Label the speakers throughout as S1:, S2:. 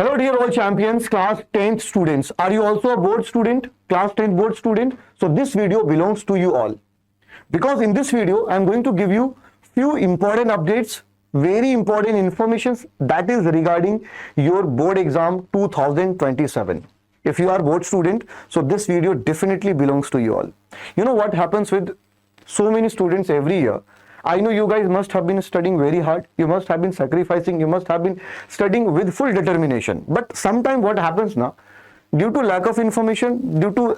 S1: Hello dear all champions, class 10th students. Are you also a board student, class 10th board student? So this video belongs to you all. Because in this video, I am going to give you few important updates, very important informations that is regarding your board exam 2027. If you are board student, so this video definitely belongs to you all. You know what happens with so many students every year? I know you guys must have been studying very hard. You must have been sacrificing. You must have been studying with full determination. But sometimes what happens now, due to lack of information, about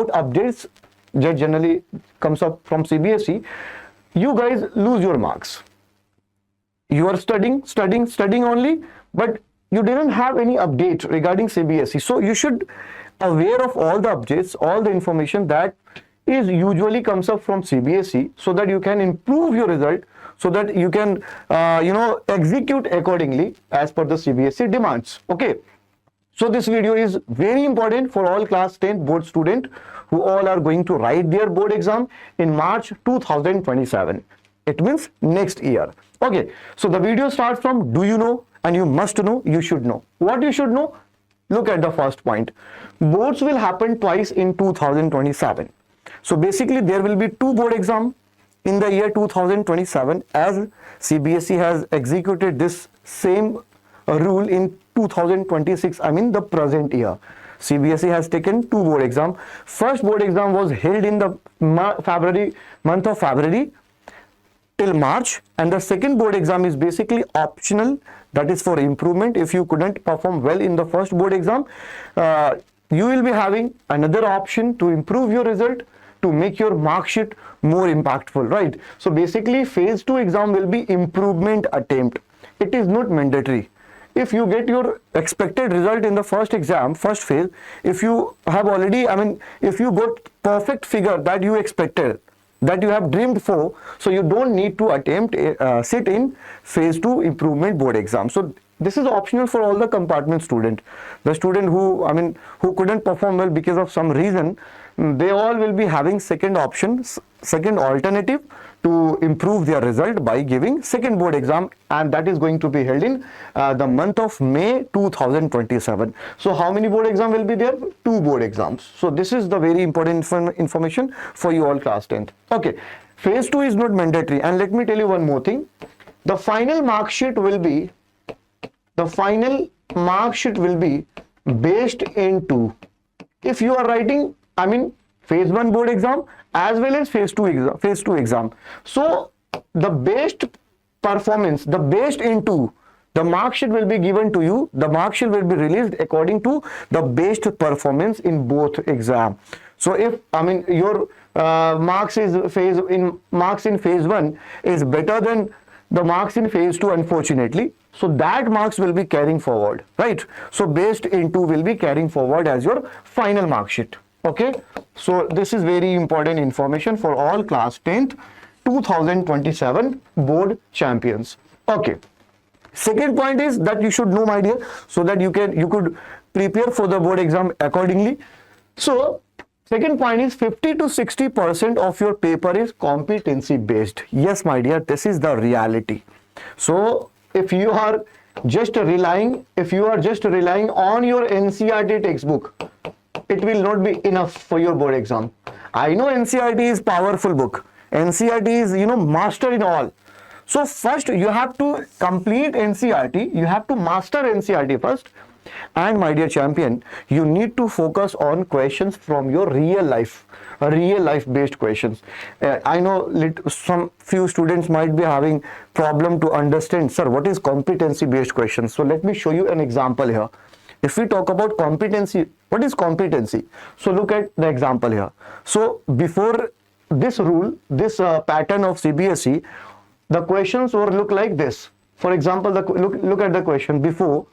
S1: updates that generally comes up from CBSE, you guys lose your marks. You are studying only, but you didn't have any update regarding CBSE. So you should aware of all the updates, all the information that is usually comes up from CBSE, so that you can improve your result, so that you can execute accordingly as per the CBSE demands. Okay, so this video is very important for all class 10 board student who all are going to write their board exam in March 2027. It means next year. Okay, so the video starts from do you know, and you must know, you should know. What you should know? Look at the first point. Boards will happen twice in 2027. So basically there will be two board exams in the year 2027, as CBSE has executed this same rule in 2026, I mean the present year. CBSE has taken two board exams. First board exam was held in the month of February till March, and the second board exam is basically optional, that is for improvement. If you couldn't perform well in the first board exam, you will be having another option to improve your result, to make your mark sheet more impactful, right? So basically phase 2 exam will be improvement attempt. It is not mandatory. If you get your expected result in the first exam, first phase, if you have already, if you got perfect figure that you expected, that you have dreamed for, so you don't need to attempt sit in phase 2 improvement board exam. So this is optional for all the compartment student. The student who couldn't perform well because of some reason, they all will be having second option, second alternative to improve their result by giving second board exam, and that is going to be held in the month of May 2027. So how many board exam will be there? Two board exams. So this is the very important information for you all class 10th. Okay, phase 2 is not mandatory, and let me tell you one more thing. The final mark sheet will be based into, if you are writing phase 1 board exam as well as phase 2 exam. So the based performance, the based into, the mark sheet will be given to you. The mark sheet will be released according to the based performance in both exam. So if your marks in phase 1 is better than the marks in phase 2, unfortunately, so that marks will be carrying forward, right? So based into will be carrying forward as your final mark sheet. Okay, so this is very important information for all class 10th 2027 board champions. Okay, second point is that you should know, my dear, so that you could prepare for the board exam accordingly. So second point is 50 to 60% of your paper is competency based. Yes, my dear, this is the reality. So if you are just relying on your NCERT textbook, it will not be enough for your board exam. I know NCERT is powerful book. NCERT is master in all. So first you have to complete NCERT. You have to master NCERT first. And my dear champion, you need to focus on questions from your real life based questions. I know some few students might be having problem to understand, sir, what is competency based questions. So let me show you an example here. If we talk about competency, what is competency? So look at the example here. So before this rule, this pattern of CBSE, the questions will look like this. For example, look at the question before.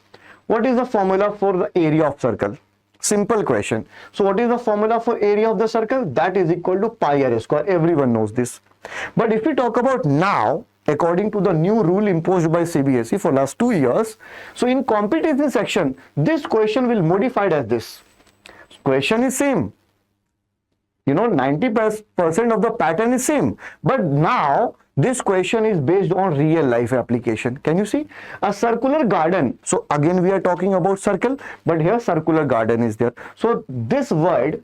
S1: What is the formula for the area of circle? Simple question. So what is the formula for area of the circle? That is equal to pi r square. Everyone knows this. But if we talk about now, according to the new rule imposed by CBSE for last 2 years, so in competency section, this question will modified as this. Question is same. 90% of the pattern is same. But now This question is based on real life application. Can you see? A circular garden. So again we are talking about circle, but here circular garden is there. So this word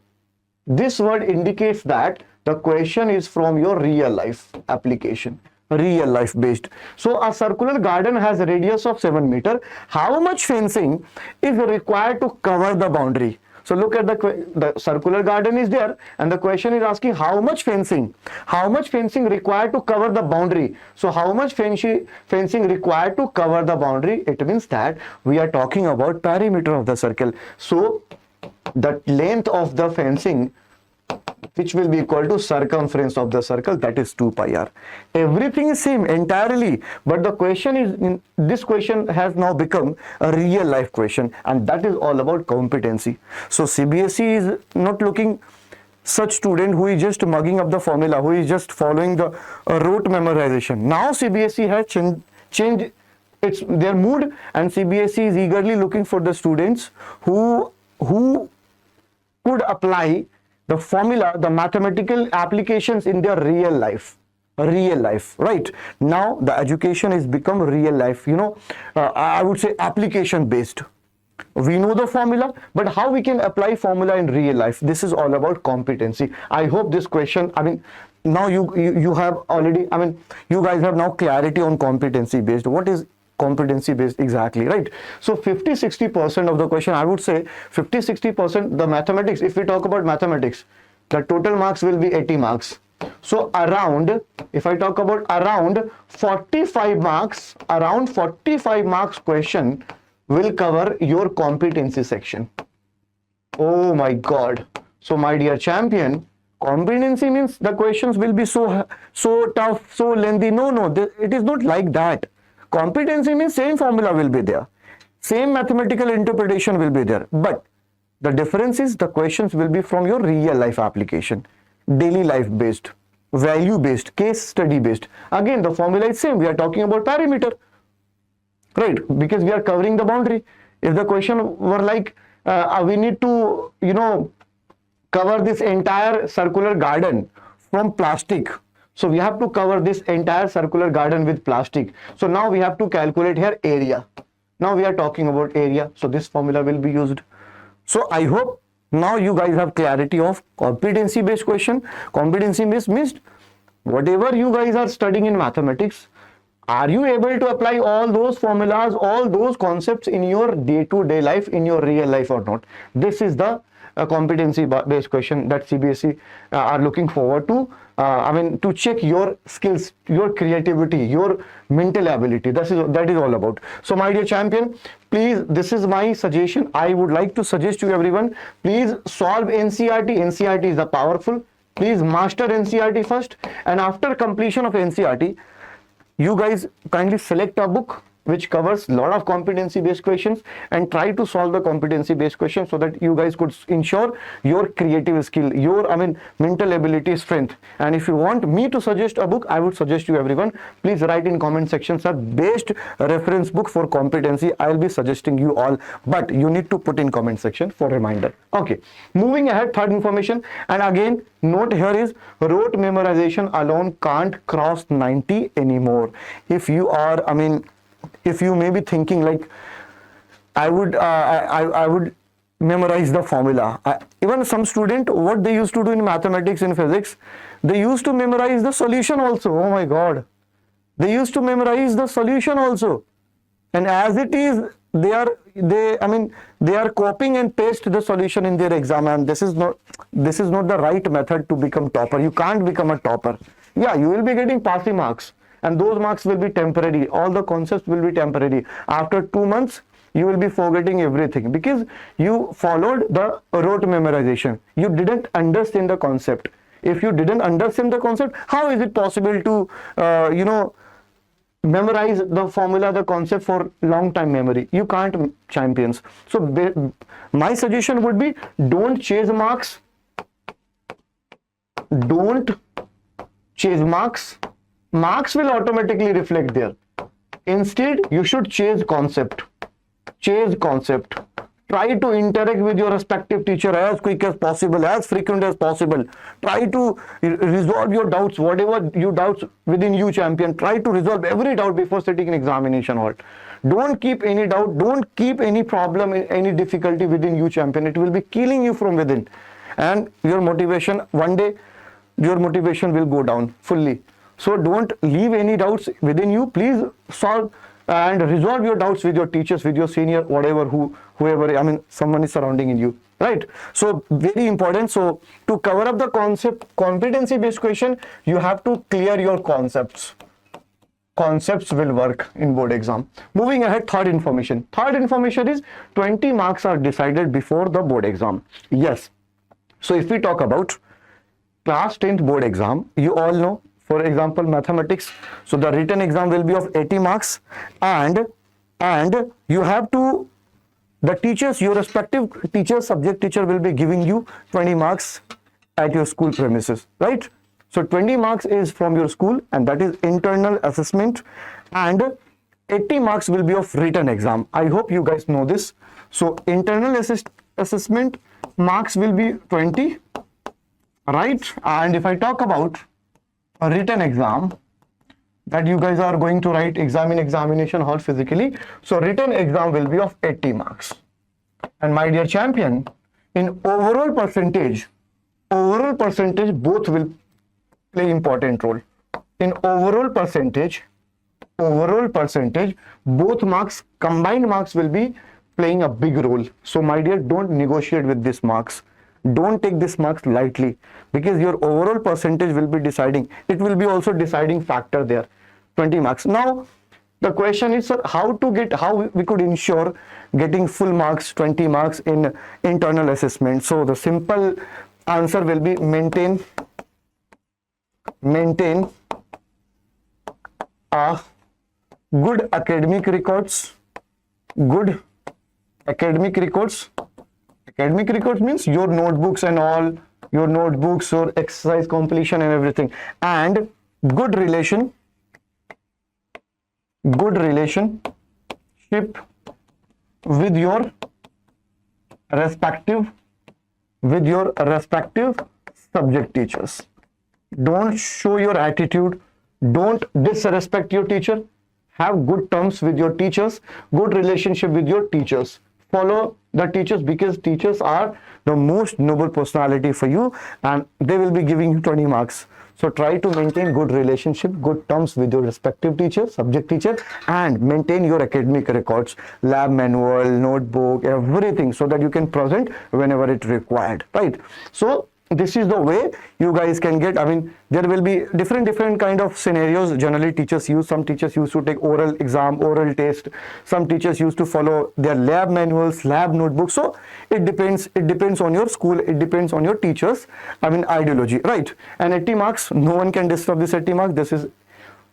S1: indicates that the question is from your real life application, real life based. So a circular garden has a radius of 7 meters. How much fencing is required to cover the boundary? So look at the circular garden is there, and the question is asking how much fencing required to cover the boundary. So how much fencing required to cover the boundary? It means that we are talking about perimeter of the circle. So the length of the fencing, which will be equal to circumference of the circle, that is 2 pi r. Everything is same entirely, but the question is, this question has now become a real life question, and that is all about competency. So CBSE is not looking such student who is just mugging up the formula, who is just following the rote memorization. Now CBSE has changed their mood, and CBSE is eagerly looking for the students who could apply the formula, the mathematical applications in their real life, right? Now the education is become real life, I would say application based. We know the formula, but how we can apply formula in real life? This is all about competency. I hope this question, now you have already, you guys have now clarity on competency based. What is competency based exactly, right? So 50-60% of the question, I would say 50-60%, the mathematics, if we talk about mathematics, the total marks will be 80 marks. So if I talk about around 45 marks question will cover your competency section. Oh my God. So my dear champion, competency means the questions will be so tough, so lengthy. No, it is not like that. Competency means same formula will be there, same mathematical interpretation will be there, but the difference is the questions will be from your real life application, daily life based, value based, case study based. Again, the formula is same. We are talking about perimeter, right? Because we are covering the boundary. If the question were like we need to cover this entire circular garden from plastic, so we have to cover this entire circular garden with plastic. So now we have to calculate here area. Now we are talking about area. So this formula will be used. So I hope now you guys have clarity of competency based question. Competency means whatever you guys are studying in mathematics, are you able to apply all those formulas, all those concepts in your day-to-day life, in your real life or not? This is the competency based question that CBSE are looking forward to. To check your skills, your creativity, your mental ability. That is all about. So my dear champion, please, this is my suggestion. I would like to suggest to everyone, please solve NCERT. NCERT is the powerful. Please master NCERT first, and after completion of NCERT, you guys kindly select a book which covers a lot of competency based questions and try to solve the competency based questions so that you guys could ensure your creative skill, your mental ability, strength. And if you want me to suggest a book, I would suggest you everyone, please write in comment section, sir, best reference book for competency. I will be suggesting you all, but you need to put in comment section for reminder. Okay, moving ahead, third information, and again note here is rote memorization alone can't cross 90 anymore. If you are, if you may be thinking like I would memorize the formula. Even some student, what they used to do in mathematics and physics, they used to memorize the solution also. Oh my God, they used to memorize the solution also, and as it is, they are copying and paste the solution in their exam, and this is not the right method to become topper. You can't become a topper. Yeah, you will be getting passing marks, and those marks will be temporary. All the concepts will be temporary. After 2 months, you will be forgetting everything because you followed the rote memorization. You didn't understand the concept. If you didn't understand the concept, how is it possible to, memorize the formula, the concept for long time memory? You can't, champions. So my suggestion would be, don't chase marks. Don't chase marks. Marks will automatically reflect there. Instead, you should chase concept. Chase concept. Try to interact with your respective teacher as quick as possible, as frequent as possible. Try to resolve your doubts, whatever you doubts within you, champion. Try to resolve every doubt before sitting in examination hall. Don't keep any doubt, don't keep any problem, any difficulty within you, champion. It will be killing you from within. And your motivation, one day, your motivation will go down fully. So don't leave any doubts within you. Please solve and resolve your doubts with your teachers, with your senior, whatever, whoever, I mean, someone is surrounding in you, right? So very important. So to cover up the concept, competency based question, you have to clear your concepts. Concepts will work in board exam. Moving ahead, third information. Third information is 20 marks are decided before the board exam. Yes. So if we talk about class 10th board exam, you all know, for example, mathematics. So the written exam will be of 80 marks, and you have to, the teachers, your respective teacher, subject teacher will be giving you 20 marks at your school premises, right? So 20 marks is from your school, and that is internal assessment, and 80 marks will be of written exam. I hope you guys know this. So internal assessment marks will be 20, right? And if I talk about a written exam that you guys are going to write exam in examination hall physically, so written exam will be of 80 marks. And my dear champion, in overall percentage both will play important role. In overall percentage both marks, combined marks will be playing a big role. So my dear, don't negotiate with these marks. Don't take this marks lightly, because your overall percentage will be deciding. It will be also deciding factor there. 20 marks. Now the question is, sir, how we could ensure getting full marks, 20 marks in internal assessment. So the simple answer will be maintain a good academic records. Good academic records. Academic records means your notebooks and all, your notebooks, your exercise completion and everything, and good relationship with your respective subject teachers. Don't show your attitude, don't disrespect your teacher. Have good terms with your teachers, good relationship with your teachers. Follow the teachers, because teachers are the most noble personality for you, and they will be giving you 20 marks. So try to maintain good relationship, good terms with your respective teacher, subject teacher, and maintain your academic records, lab manual, notebook, everything, so that you can present whenever it required, right? So this is the way you guys can get, I mean, there will be different kind of scenarios generally teachers use. Some teachers used to take oral exam, oral test. Some teachers used to follow their lab manuals, lab notebooks. So it depends on your school, it depends on your teachers, I mean, ideology, right? And 80 marks, no one can disturb this 80 marks. This is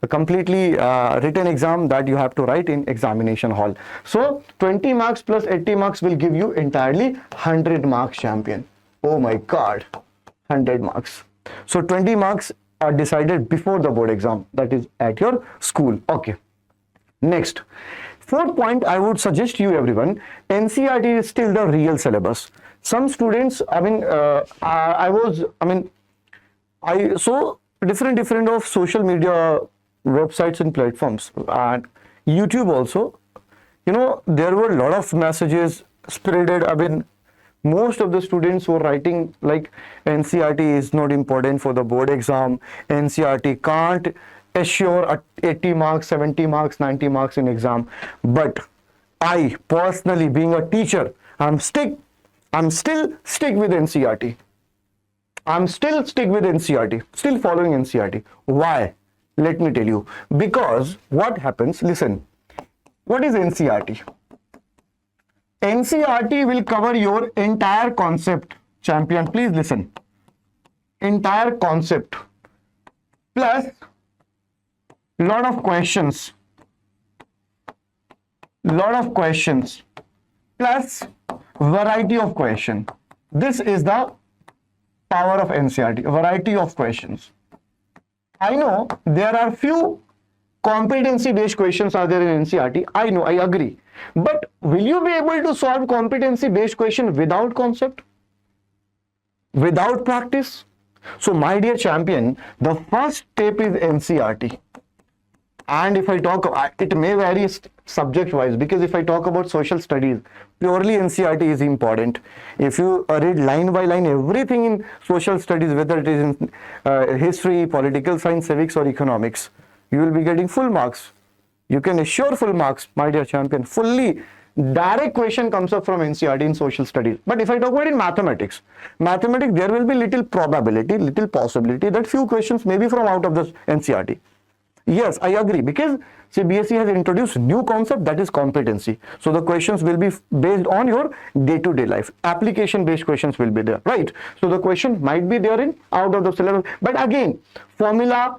S1: a completely written exam that you have to write in examination hall. So 20 marks plus 80 marks will give you entirely 100 marks, champion. Oh my God. 100 marks. So 20 marks are decided before the board exam, that is at your school. Okay. Next, fourth point, I would suggest you everyone, NCERT is still the real syllabus. Some students, I mean, I saw different of social media websites and platforms, and YouTube also, you know, there were a lot of messages spreaded. I mean, most of the students were writing like NCERT is not important for the board exam. NCERT can't assure 80 marks, 70 marks, 90 marks in exam. But I personally, being a teacher, I'm still stick with NCERT. I'm still stick with NCERT, still following NCERT. Why? Let me tell you. Because what happens, listen, what is NCERT? NCERT will cover your entire concept, champion. Please listen. Entire concept plus lot of questions plus variety of question. This is the power of NCERT, variety of questions. I know there are few competency based questions are there in NCERT. I know, I agree. But will you be able to solve competency based question without concept, without practice? So my dear champion, the first step is NCRT. And if I talk, it may vary subject wise, because if I talk about social studies, purely NCRT is important. If you read line by line everything in social studies, whether it is in history, political science, civics or economics, you will be getting full marks. You can assure full marks, my dear champion. Fully direct question comes up from NCRT in social studies. But if I talk about in mathematics, there will be little probability, little possibility that few questions may be from out of the NCRT. Yes, I agree, because CBSE has introduced new concept, that is competency. So the questions will be based on your day-to-day life. Application-based questions will be there, right? So the question might be there in out of the syllabus. But again, formula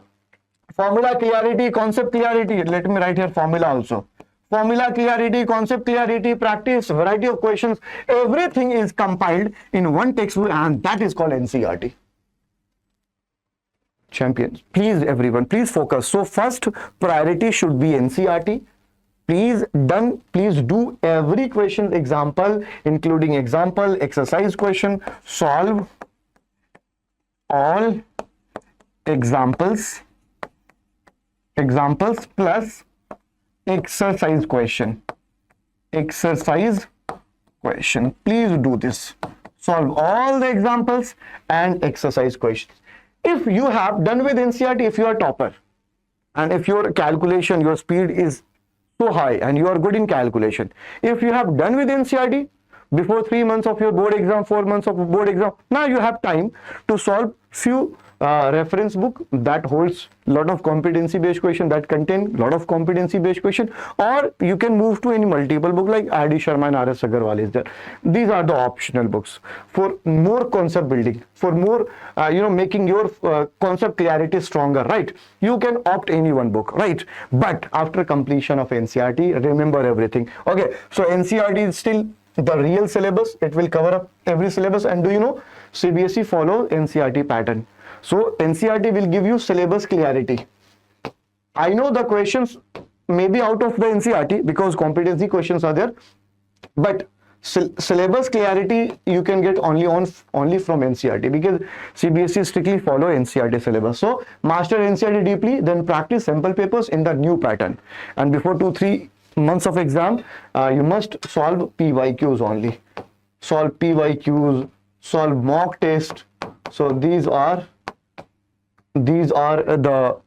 S1: clarity, concept clarity. Let me write here formula also. Formula clarity, concept clarity, practice, variety of questions. Everything is compiled in one textbook, and that is called NCRT. Champions, please everyone, please focus. So first priority should be NCRT. Please do every question example, including example, exercise question. Solve all examples plus exercise question. Please do this. Solve all the examples and exercise questions. If you have done with NCRT, if you are topper, and if your calculation, your speed is so high and you are good in calculation, if you have done with NCRT before 3 months of your board exam, 4 months of board exam, now you have time to solve few reference book that holds lot of competency based question, that contain lot of competency based question, or you can move to any multiple book like R.D. Sharma and R.S. Agarwal is there. These are the optional books for more concept building, for more making your concept clarity stronger, right? You can opt any one book, right? But after completion of NCRT, remember everything. Okay, so NCRT is still the real syllabus. It will cover up every syllabus. And do you know CBSE follow NCRT pattern? So NCRT will give you syllabus clarity. I know the questions may be out of the NCRT because competency questions are there, but syllabus clarity you can get only from NCRT, because CBSE strictly follow NCRT syllabus. So master NCRT deeply, then practice sample papers in the new pattern, and before 2-3 months of exam, you must solve PYQs only. Solve PYQs, solve mock test. So these are the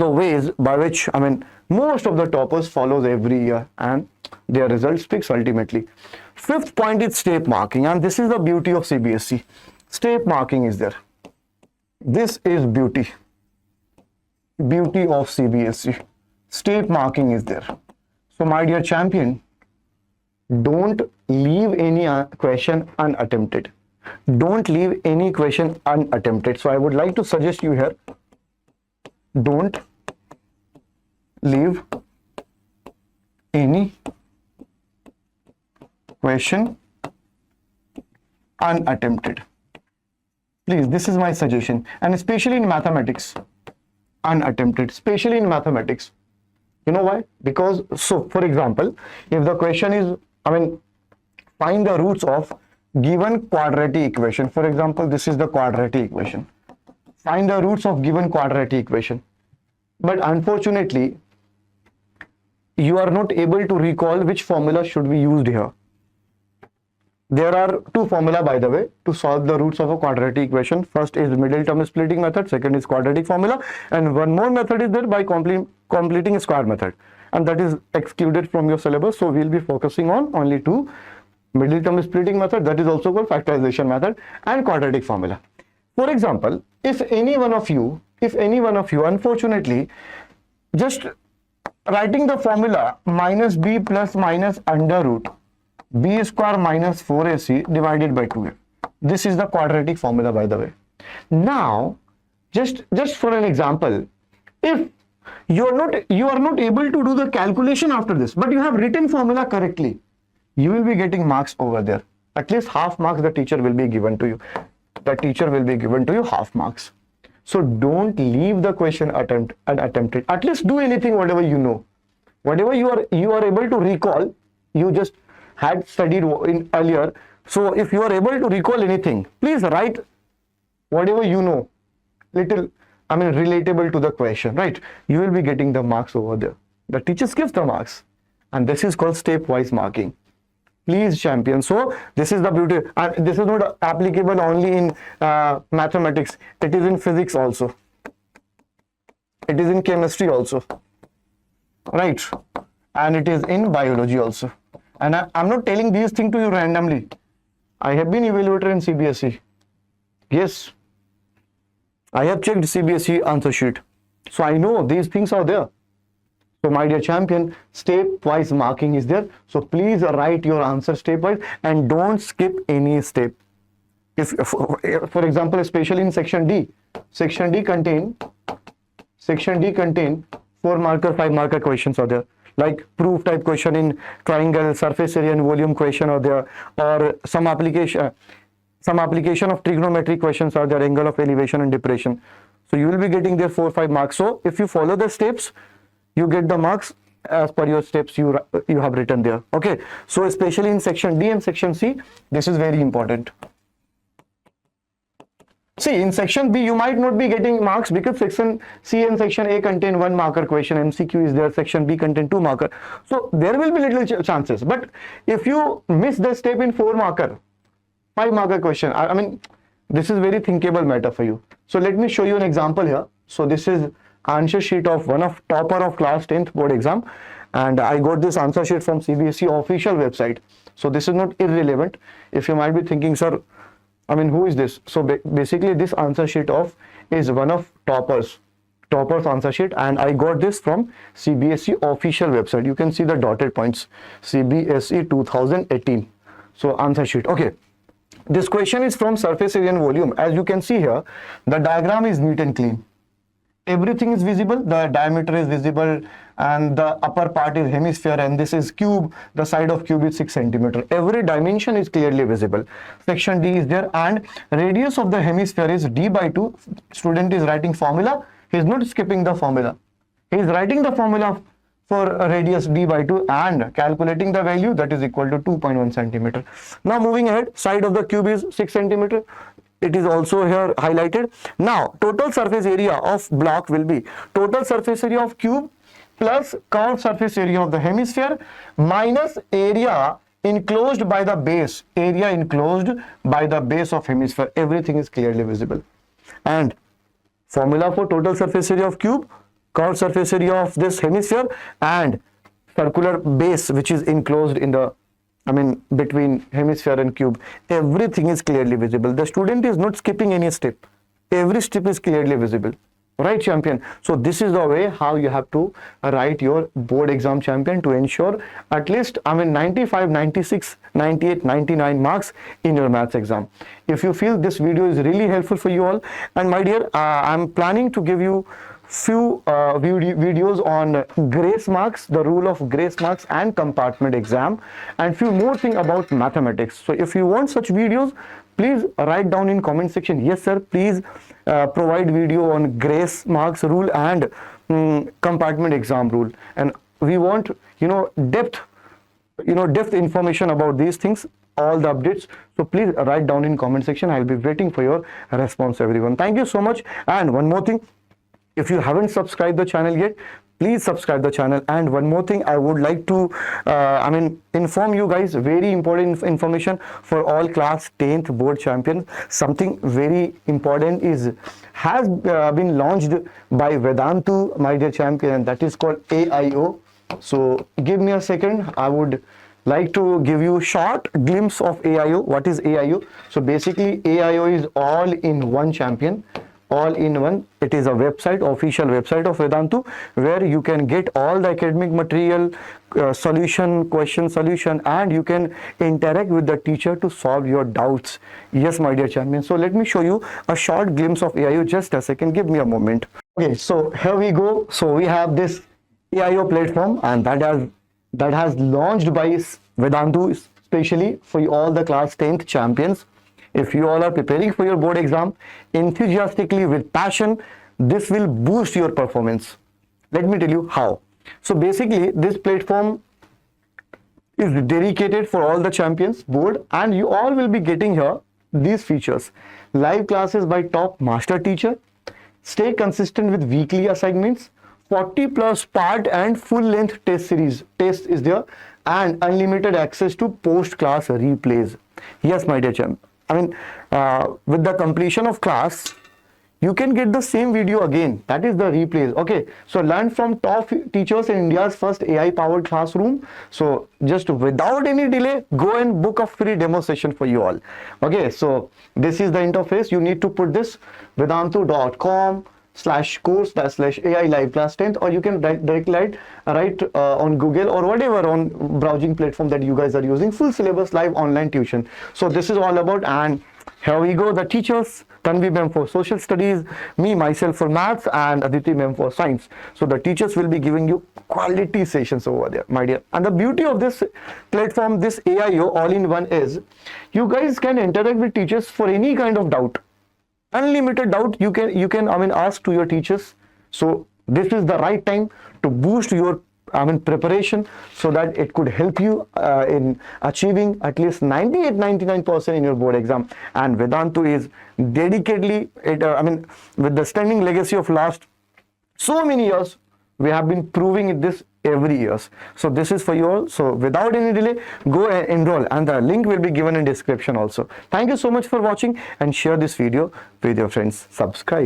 S1: ways by which most of the toppers follows every year, and their result speaks ultimately. Fifth point is step marking, and this is the beauty of CBSE. Step marking is there. This is beauty of CBSE. Step marking is there. So my dear champion, don't leave any question unattempted. Don't leave any question unattempted. So I would like to suggest you here, don't leave any question unattempted. Please, this is my suggestion. And especially in mathematics, unattempted, especially in mathematics. You know why? Because, so for example, if the question is, find the roots of given quadratic equation. For example, this is the quadratic equation. Find the roots of given quadratic equation. But unfortunately, you are not able to recall which formula should be used here. There are two formula, by the way, to solve the roots of a quadratic equation. First is middle term splitting method. Second is quadratic formula. And one more method is there by completing square method. And that is excluded from your syllabus. So we'll be focusing on only two: middle term splitting method, that is also called factorization method, and quadratic formula. For example, if any one of you, unfortunately, just writing the formula minus b plus minus under root b square minus 4ac divided by 2a. This is the quadratic formula, by the way. Now, just for an example, if you are not able to do the calculation after this, but you have written formula correctly, you will be getting marks over there. At least half marks the teacher will be given to you. The teacher will be given to you half marks. So don't leave the question unattempted. At least do anything, whatever you know. Whatever you are able to recall, you just had studied in earlier. So if you are able to recall anything, please write whatever you know, little, I mean, relatable to the question, right? You will be getting the marks over there. The teachers gives the marks, and this is called stepwise marking. Please, champion. So this is the beauty, and this is not applicable only in mathematics. It is in physics also. It is in chemistry also, right? And it is in biology also. And I'm not telling these things to you randomly. I have been evaluator in CBSE. Yes, I have checked CBSE answer sheet, so I know these things are there. So my dear champion, stepwise marking is there. So please write your answer stepwise and don't skip any step. If for example, especially in section D contain 4 marker, 5 marker questions are there, like proof type question in triangle, surface area and volume question are there, or some application of trigonometry questions are there, angle of elevation and depression. So you will be getting there 4-5 marks. So if you follow the steps, you get the marks as per your steps you have written there. Okay, so especially in section D and section C, this is very important. See, in section B, you might not be getting marks because section C and section A contain 1 marker question, MCQ is there, section B contain 2 marker. So there will be little chances. But if you miss the step in 4 marker, 5 marker question, I mean, this is very thinkable matter for you. So let me show you an example here. So this is answer sheet of one of topper of class 10th board exam, and I got this answer sheet from CBSE official website. So this is not irrelevant. If you might be thinking, sir, I mean, who is this? So basically this answer sheet of is one of toppers answer sheet, and I got this from CBSE official website. You can see the dotted points, CBSE 2018. So answer sheet. Okay, this question is from surface area and volume. As you can see here, the diagram is neat and clean. Everything is visible, the diameter is visible, and the upper part is hemisphere, and this is cube, the side of cube is 6 centimeter. Every dimension is clearly visible. Section D is there, and radius of the hemisphere is d by 2. Student is writing formula. He is not skipping the formula. He is writing the formula for radius d by 2 and calculating the value, that is equal to 2.1 centimeter. Now moving ahead, side of the cube is 6 centimeter. It is also here highlighted. Now total surface area of block will be total surface area of cube plus curved surface area of the hemisphere minus area enclosed by the base, of hemisphere. Everything is clearly visible. And formula for total surface area of cube, curved surface area of this hemisphere, and circular base which is enclosed in the, between hemisphere and cube. Everything is clearly visible. The student is not skipping any step. Every step is clearly visible. Right, champion? So this is the way how you have to write your board exam, champion, to ensure at least 95, 96, 98, 99 marks in your maths exam. If you feel this video is really helpful for you all, and my dear, I'm planning to give you few videos on grace marks, the rule of grace marks and compartment exam, and few more things about mathematics. So if you want such videos, please write down in comment section, yes sir, please provide video on grace marks rule and compartment exam rule. And we want depth information about these things, all the updates. So please write down in comment section. I'll be waiting for your response, everyone. Thank you so much. And one more thing, if you haven't subscribed the channel yet, please subscribe the channel. And one more thing, I would like to inform you guys, very important information for all class 10th board champions. Something very important has been launched by Vedantu, my dear champion, and that is called AIO. So give me a second. I would like to give you short glimpse of AIO. What is AIO? So basically AIO is all in one, champion. All in one. It is a website, official website of Vedantu, where you can get all the academic material, question solution, and you can interact with the teacher to solve your doubts. Yes, my dear champion. So let me show you a short glimpse of AIO. Just a second, give me a moment. Okay, so here we go. So we have this AIO platform, and that has launched by Vedantu especially for all the class 10th champions. If you all are preparing for your board exam enthusiastically with passion, this will boost your performance. Let me tell you how. So basically this platform is dedicated for all the champions board, and you all will be getting here these features: live classes by top master teacher, stay consistent with weekly assignments, 40 plus part and full length test is there, and unlimited access to post class replays. Yes, my dear champ, I mean, with the completion of class you can get the same video again, that is the replays. Okay, so learn from top teachers in India's first AI powered classroom. So just without any delay, go and book a free demo session for you all. Okay, so this is the interface. You need to put this vedantu.com/course/AI live class 10th, or you can directly write on Google or whatever on browsing platform that you guys are using, full syllabus live online tuition. So this is all about, and here we go, the teachers: Tanvi ma'am for social studies, me myself for maths, and Aditi ma'am for science. So the teachers will be giving you quality sessions over there, my dear. And the beauty of this platform, this AIO all-in-one, is you guys can interact with teachers for any kind of doubt. Unlimited doubt you can I mean ask to your teachers. So this is the right time to boost your preparation, so that it could help you in achieving at least 98-99% in your board exam. And Vedantu is dedicatedly with the standing legacy of last so many years, we have been proving this every year. So this is for you all. So without any delay, go and enroll, and the link will be given in description also. Thank you so much for watching, and share this video with your friends. Subscribe.